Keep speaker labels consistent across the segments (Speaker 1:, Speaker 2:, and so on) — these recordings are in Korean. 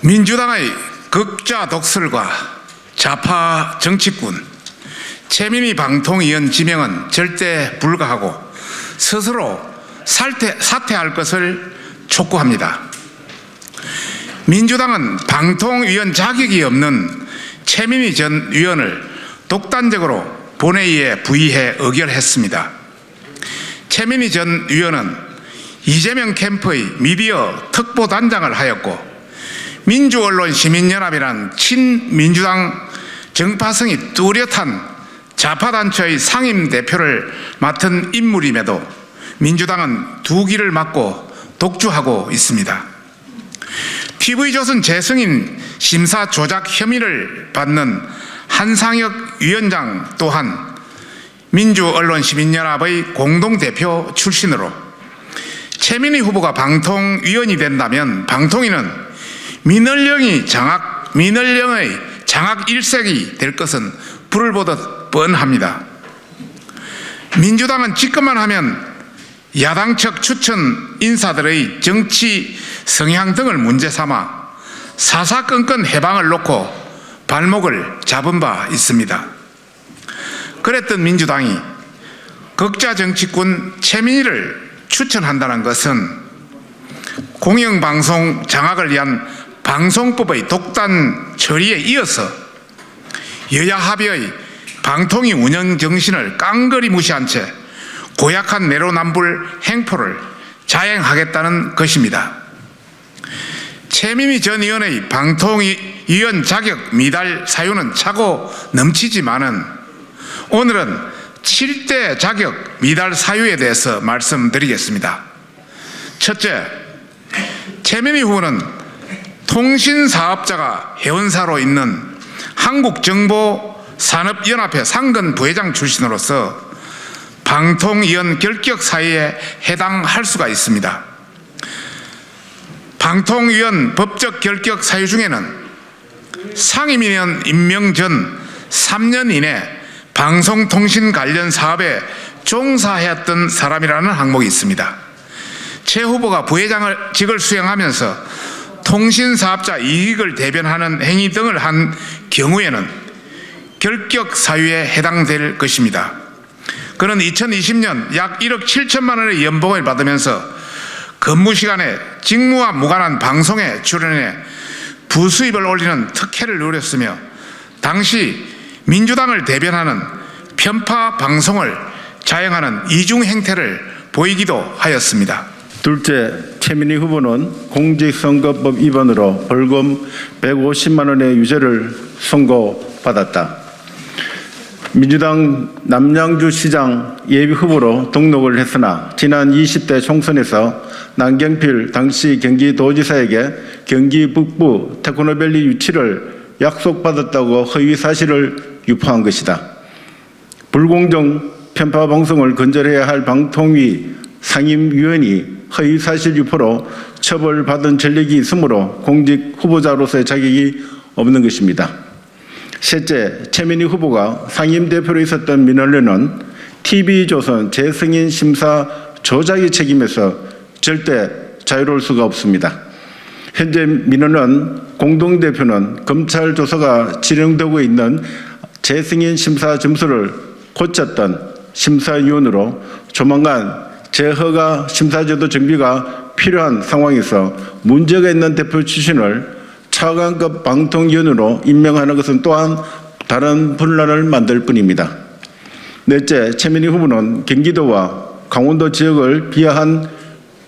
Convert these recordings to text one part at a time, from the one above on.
Speaker 1: 민주당의 극좌 독설과 좌파 정치꾼, 최민희 방통위원 지명은 절대 불가하고 스스로 사퇴할 것을 촉구합니다. 민주당은 방통위원 자격이 없는 최민희 전 위원을 독단적으로 본회의에 부의해 의결했습니다. 최민희 전 위원은 이재명 캠프의 미디어 특보단장을 하였고 민주언론시민연합이란 친민주당 정파성이 뚜렷한 좌파단체의 상임대표를 맡은 인물임에도 민주당은 두 귀를 막고 독주하고 있습니다. TV조선 재승인 심사 조작 혐의를 받는 한상혁 위원장 또한 민주언론시민연합의 공동대표 출신으로 최민희 후보가 방통위원이 된다면 방통위는 민언령의 장악 일색이 될 것은 불을 보듯 뻔합니다. 민주당은 집권만 하면 야당 측 추천 인사들의 정치 성향 등을 문제 삼아 사사건건 해방을 놓고 발목을 잡은 바 있습니다. 그랬던 민주당이 극좌 정치꾼 최민희를 추천한다는 것은 공영방송 장악을 위한 방송법의 독단 처리에 이어서 여야 합의의 방통위 운영 정신을 깡그리 무시한 채 고약한 내로남불 행포를 자행하겠다는 것입니다. 최민희 전 의원의 방통위원 자격 미달 사유는 차고 넘치지만은 오늘은 7대 자격 미달 사유에 대해서 말씀드리겠습니다. 첫째, 최민희 후보는 통신사업자가 회원사로 있는 한국정보산업연합회 상근 부회장 출신으로서 방통위원 결격 사유에 해당할 수가 있습니다. 방통위원 법적 결격 사유 중에는 상임위원 임명 전 3년 이내 방송통신 관련 사업에 종사했던 사람이라는 항목이 있습니다. 최 후보가 부회장직을 수행하면서 통신사업자 이익을 대변하는 행위 등을 한 경우에는 결격 사유에 해당될 것입니다. 그는 2020년 약 1억 7천만 원의 연봉을 받으면서 근무 시간에 직무와 무관한 방송에 출연해 부수입을 올리는 특혜를 누렸으며 당시 민주당을 대변하는 편파 방송을 자행하는 이중 행태를 보이기도 하였습니다.
Speaker 2: 둘째, 최민희 후보는 공직선거법 위반으로 벌금 150만 원의 유죄를 선고받았다. 민주당 남양주시장 예비후보로 등록을 했으나 지난 20대 총선에서 남경필 당시 경기도지사에게 경기 북부 테크노밸리 유치를 약속받았다고 허위 사실을 유포한 것이다. 불공정 편파 방송을 근절해야 할 방통위 상임위원이 허위 사실 유포로 처벌받은 전력이 있으므로 공직 후보자로서의 자격이 없는 것입니다. 셋째, 최민희 후보가 상임대표로 있었던 민원련은 TV조선 재승인 심사 조작의 책임에서 절대 자유로울 수가 없습니다. 현재 민원원 공동대표는 검찰 조사가 진행되고 있는 재승인 심사 점수를 고쳤던 심사위원으로 조만간 재허가 심사제도 정비가 필요한 상황에서 문제가 있는 대표 출신을 차관급 방통위원으로 임명하는 것은 또한 다른 분란을 만들 뿐입니다. 넷째, 최민희 후보는 경기도와 강원도 지역을 비하한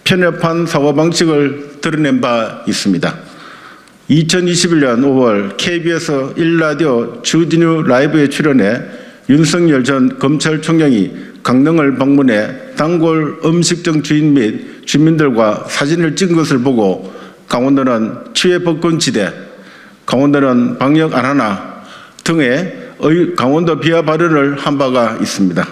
Speaker 2: 편협한 사고방식을 드러낸 바 있습니다. 2021년 5월 KBS 1라디오 주진우 라이브에 출연해 윤석열 전 검찰총장이 강릉을 방문해 단골 음식점 주인 및 주민들과 사진을 찍은 것을 보고 강원도는 치외법권지대, 강원도는 방역 안 하나 등의 강원도 비하 발언을 한 바가 있습니다.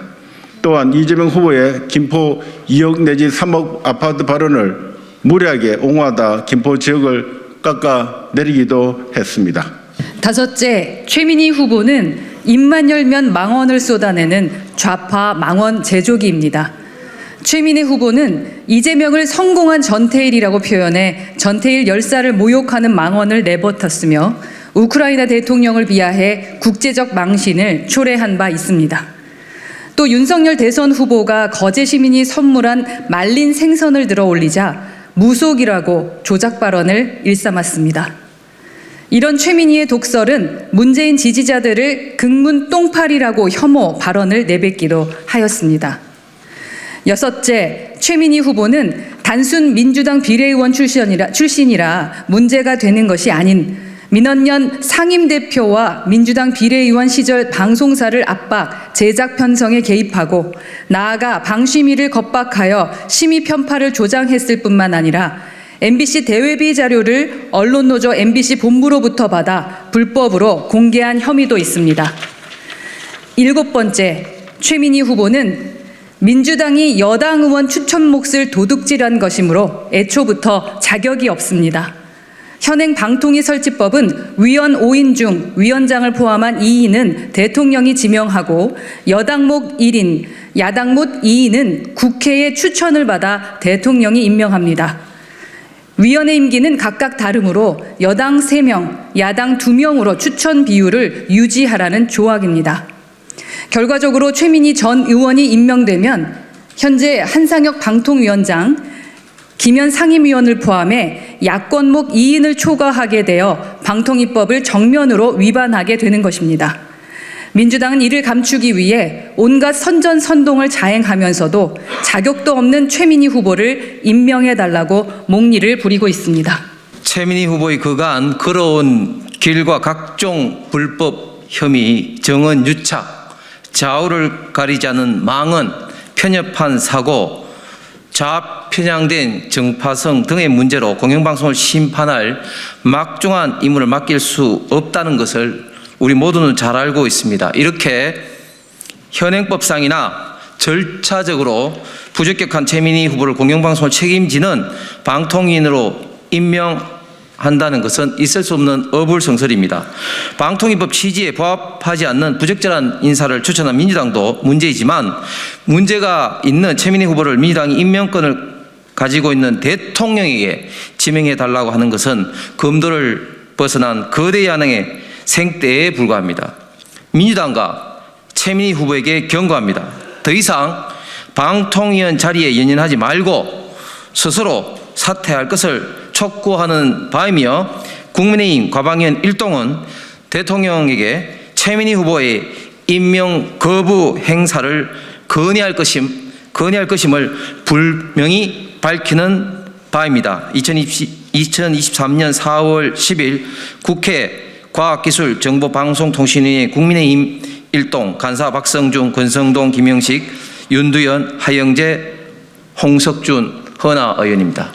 Speaker 2: 또한 이재명 후보의 김포 2억 내지 3억 아파트 발언을 무리하게 옹호하다 김포 지역을 깎아내리기도 했습니다.
Speaker 3: 다섯째, 최민희 후보는 입만 열면 망언을 쏟아내는 좌파 망언 제조기입니다. 최민희 후보는 이재명을 성공한 전태일이라고 표현해 전태일 열사를 모욕하는 망언을 내뱉었으며 우크라이나 대통령을 비하해 국제적 망신을 초래한 바 있습니다. 또 윤석열 대선 후보가 거제 시민이 선물한 말린 생선을 들어 올리자 무속이라고 조작 발언을 일삼았습니다. 이런 최민희의 독설은 문재인 지지자들을 극문 똥파리라고 혐오 발언을 내뱉기도 하였습니다. 여섯째, 최민희 후보는 단순 민주당 비례의원 출신이라 문제가 되는 것이 아닌 민원연 상임대표와 민주당 비례의원 시절 방송사를 압박, 제작 편성에 개입하고 나아가 방심위를 겁박하여 심의 편파를 조장했을 뿐만 아니라 MBC 대외비 자료를 언론노조 MBC 본부로부터 받아 불법으로 공개한 혐의도 있습니다. 일곱 번째, 최민희 후보는 민주당이 여당 의원 추천 몫을 도둑질한 것이므로 애초부터 자격이 없습니다. 현행 방통위 설치법은 위원 5인 중 위원장을 포함한 2인은 대통령이 지명하고 여당 목 1인, 야당 목 2인은 국회의 추천을 받아 대통령이 임명합니다. 위원의 임기는 각각 다르므로 여당 3명, 야당 2명으로 추천 비율을 유지하라는 조항입니다. 결과적으로 최민희 전 의원이 임명되면 현재 한상혁 방통위원장, 김현 상임위원을 포함해 야권목 2인을 초과하게 되어 방통위법을 정면으로 위반하게 되는 것입니다. 민주당은 이를 감추기 위해 온갖 선전선동을 자행하면서도 자격도 없는 최민희 후보를 임명해달라고 목리를 부리고 있습니다.
Speaker 4: 최민희 후보의 그간 걸어온 길과 각종 불법 혐의, 정언 유착, 좌우를 가리지 않은 망언, 편협한 사고, 좌편향된 정파성 등의 문제로 공영방송을 심판할 막중한 임무를 맡길 수 없다는 것을 우리 모두는 잘 알고 있습니다. 이렇게 현행법상이나 절차적으로 부적격한 최민희 후보를 공영방송을 책임지는 방통위원으로 임명한다는 것은 있을 수 없는 어불성설입니다. 방통위법 취지에 부합하지 않는 부적절한 인사를 추천한 민주당도 문제이지만 문제가 있는 최민희 후보를 민주당이 임명권을 가지고 있는 대통령에게 지명해달라고 하는 것은 검도를 벗어난 거대 야당의 생떼에 불과합니다. 민주당과 최민희 후보에게 경고합니다. 더 이상 방통위원 자리에 연연하지 말고 스스로 사퇴할 것을 촉구하는 바이며 국민의힘 과방위원 일동은 대통령에게 최민희 후보의 임명 거부 행사를 건의할 것임을 분명히 밝히는 바입니다. 2023년 4월 10일 국회 과학기술정보방송통신위의 국민의힘 일동 간사 박성중, 권성동, 김영식, 윤두현, 하영재, 홍석준, 허나 의원입니다.